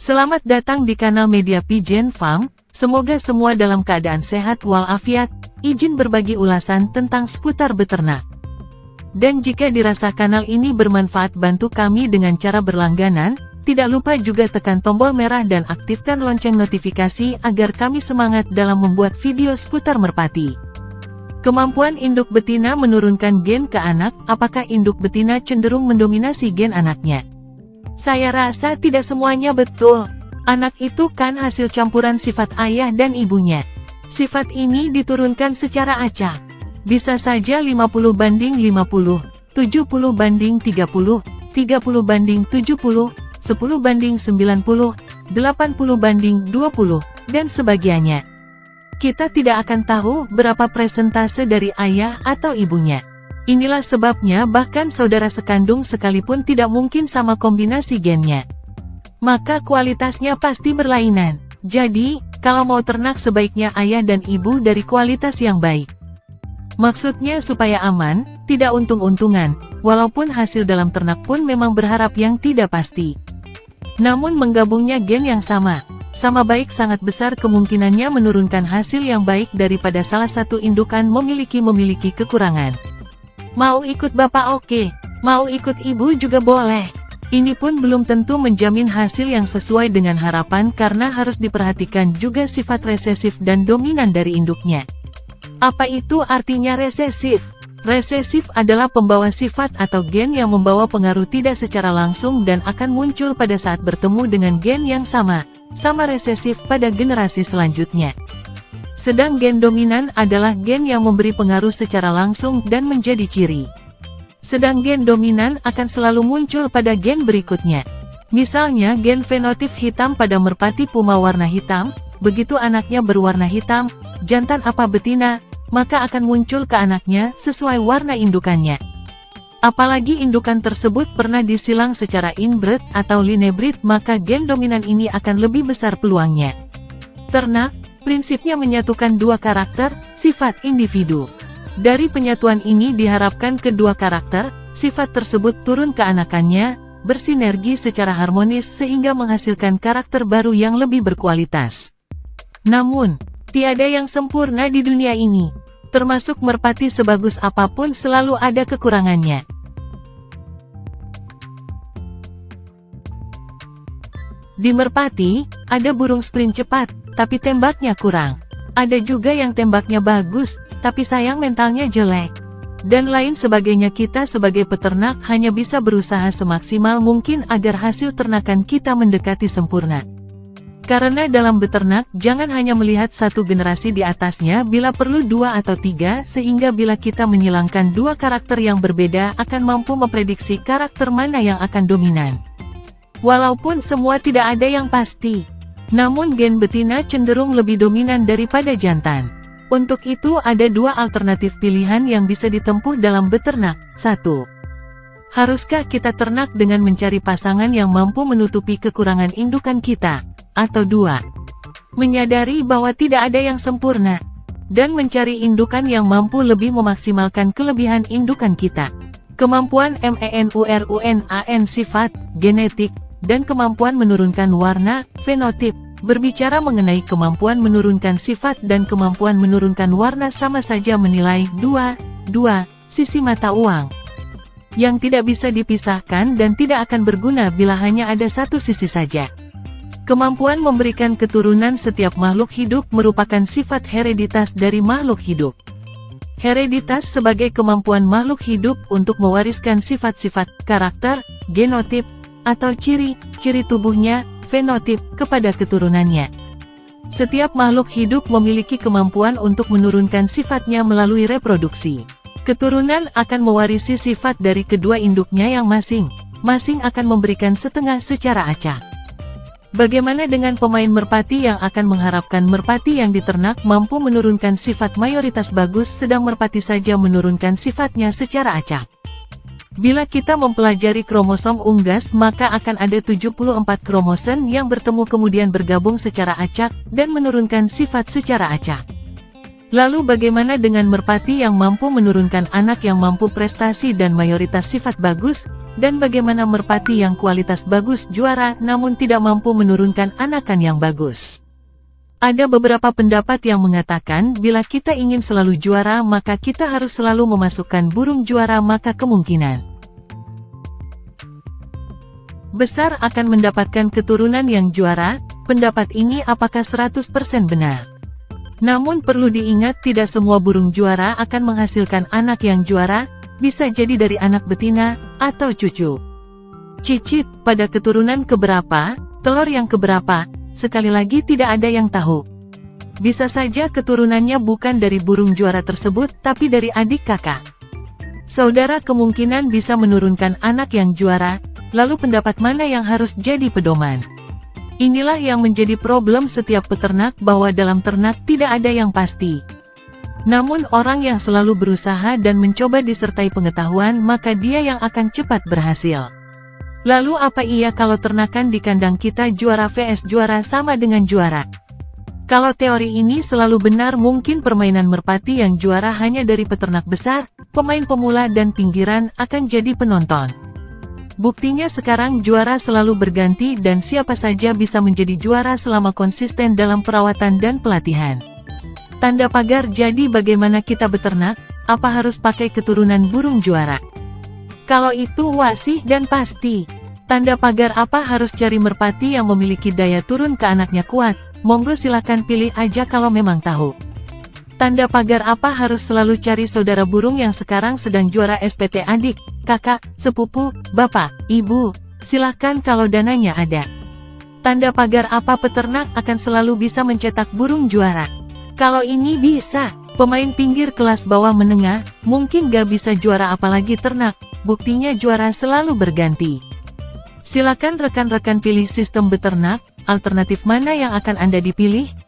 Selamat datang di kanal Media Pigeon Farm, semoga semua dalam keadaan sehat walafiat. Izin berbagi ulasan tentang seputar beternak. Dan jika dirasa kanal ini bermanfaat, bantu kami dengan cara berlangganan, tidak lupa juga tekan tombol merah dan aktifkan lonceng notifikasi agar kami semangat dalam membuat video seputar merpati. Kemampuan induk betina menurunkan gen ke anak, apakah induk betina cenderung mendominasi gen anaknya? Saya rasa tidak semuanya betul. Anak itu kan hasil campuran sifat ayah dan ibunya. Sifat ini diturunkan secara acak. Bisa saja 50/50, 70/30, 30/70, 10/90, 80/20, dan sebagiannya. Kita tidak akan tahu berapa persentase dari ayah atau ibunya. Inilah sebabnya bahkan saudara sekandung sekalipun tidak mungkin sama kombinasi gennya. Maka kualitasnya pasti berlainan. Jadi, kalau mau ternak sebaiknya ayah dan ibu dari kualitas yang baik. Maksudnya supaya aman, tidak untung-untungan, walaupun hasil dalam ternak pun memang berharap yang tidak pasti. Namun menggabungnya gen yang sama baik sangat besar kemungkinannya menurunkan hasil yang baik daripada salah satu indukan memiliki kekurangan. Mau ikut bapak oke, mau ikut ibu juga boleh. Ini pun belum tentu menjamin hasil yang sesuai dengan harapan karena harus diperhatikan juga sifat resesif dan dominan dari induknya. Apa itu artinya resesif? Resesif adalah pembawa sifat atau gen yang membawa pengaruh tidak secara langsung dan akan muncul pada saat bertemu dengan gen yang sama resesif pada generasi selanjutnya. Sedang gen dominan adalah gen yang memberi pengaruh secara langsung dan menjadi ciri. Sedang gen dominan akan selalu muncul pada gen berikutnya. Misalnya gen fenotip hitam pada merpati puma warna hitam, begitu anaknya berwarna hitam, jantan apa betina, maka akan muncul ke anaknya sesuai warna indukannya. Apalagi indukan tersebut pernah disilang secara inbred atau linebreed, maka gen dominan ini akan lebih besar peluangnya. Ternak prinsipnya menyatukan dua karakter, sifat individu. Dari penyatuan ini diharapkan kedua karakter, sifat tersebut turun ke anakannya, bersinergi secara harmonis sehingga menghasilkan karakter baru yang lebih berkualitas. Namun, tiada yang sempurna di dunia ini. Termasuk merpati sebagus apapun selalu ada kekurangannya. Di merpati, ada burung sprint cepat, tapi tembaknya kurang. Ada juga yang tembaknya bagus, tapi sayang mentalnya jelek. Dan lain sebagainya. Kita sebagai peternak hanya bisa berusaha semaksimal mungkin agar hasil ternakan kita mendekati sempurna. Karena dalam beternak, jangan hanya melihat satu generasi di atasnya, bila perlu 2 atau 3, sehingga bila kita menyilangkan dua karakter yang berbeda akan mampu memprediksi karakter mana yang akan dominan. Walaupun semua tidak ada yang pasti, namun gen betina cenderung lebih dominan daripada jantan. Untuk itu ada dua alternatif pilihan yang bisa ditempuh dalam beternak. 1. Haruskah kita ternak dengan mencari pasangan yang mampu menutupi kekurangan indukan kita? Atau 2. Menyadari bahwa tidak ada yang sempurna, dan mencari indukan yang mampu lebih memaksimalkan kelebihan indukan kita. Kemampuan menurunkan sifat, genetik, dan kemampuan menurunkan warna, fenotip. Berbicara mengenai kemampuan menurunkan sifat dan kemampuan menurunkan warna sama saja menilai dua sisi mata uang yang tidak bisa dipisahkan dan tidak akan berguna bila hanya ada satu sisi saja. Kemampuan memberikan keturunan setiap makhluk hidup merupakan sifat hereditas dari makhluk hidup. Hereditas sebagai kemampuan makhluk hidup untuk mewariskan sifat-sifat, karakter, genotip, atau ciri-ciri tubuhnya, fenotip, kepada keturunannya. Setiap makhluk hidup memiliki kemampuan untuk menurunkan sifatnya melalui reproduksi. Keturunan akan mewarisi sifat dari kedua induknya yang masing-masing akan memberikan setengah secara acak. Bagaimana dengan pemain merpati yang akan mengharapkan merpati yang diternak mampu menurunkan sifat mayoritas bagus sedang merpati saja menurunkan sifatnya secara acak? Bila kita mempelajari kromosom unggas maka akan ada 74 kromosom yang bertemu kemudian bergabung secara acak dan menurunkan sifat secara acak. Lalu bagaimana dengan merpati yang mampu menurunkan anak yang mampu prestasi dan mayoritas sifat bagus, Dan bagaimana merpati yang kualitas bagus juara namun tidak mampu menurunkan anakan yang bagus? Ada beberapa pendapat yang mengatakan bila kita ingin selalu juara maka kita harus selalu memasukkan burung juara, maka kemungkinan besar akan mendapatkan keturunan yang juara. Pendapat ini apakah 100% benar? Namun perlu diingat tidak semua burung juara akan menghasilkan anak yang juara, bisa jadi dari anak betina atau cucu cicit pada keturunan keberapa, telur yang keberapa, sekali lagi tidak ada yang tahu. Bisa saja keturunannya bukan dari burung juara tersebut tapi dari adik kakak saudara, kemungkinan bisa menurunkan anak yang juara. Lalu pendapat mana yang harus jadi pedoman? Inilah yang menjadi problem setiap peternak, bahwa dalam ternak tidak ada yang pasti. Namun orang yang selalu berusaha dan mencoba disertai pengetahuan, maka dia yang akan cepat berhasil. Lalu apa iya kalau ternakan di kandang kita juara vs juara sama dengan juara? Kalau teori ini selalu benar, mungkin permainan merpati yang juara hanya dari peternak besar, pemain pemula dan pinggiran akan jadi penonton. Buktinya sekarang juara selalu berganti dan siapa saja bisa menjadi juara selama konsisten dalam perawatan dan pelatihan. Tanda pagar. Jadi bagaimana kita beternak? Apa harus pakai keturunan burung juara? Kalau itu wasih dan pasti. Tanda pagar apa harus cari merpati yang memiliki daya turun ke anaknya kuat? Monggo silakan pilih aja kalau memang tahu. Tanda pagar apa harus selalu cari saudara burung yang sekarang sedang juara SPT, adik, kakak, sepupu, bapak, ibu, silakan kalau dananya ada. Tanda pagar apa peternak akan selalu bisa mencetak burung juara? Kalau ini bisa, pemain pinggir kelas bawah menengah, mungkin gak bisa juara apalagi ternak, buktinya juara selalu berganti. Silakan rekan-rekan pilih sistem beternak, alternatif mana yang akan Anda dipilih?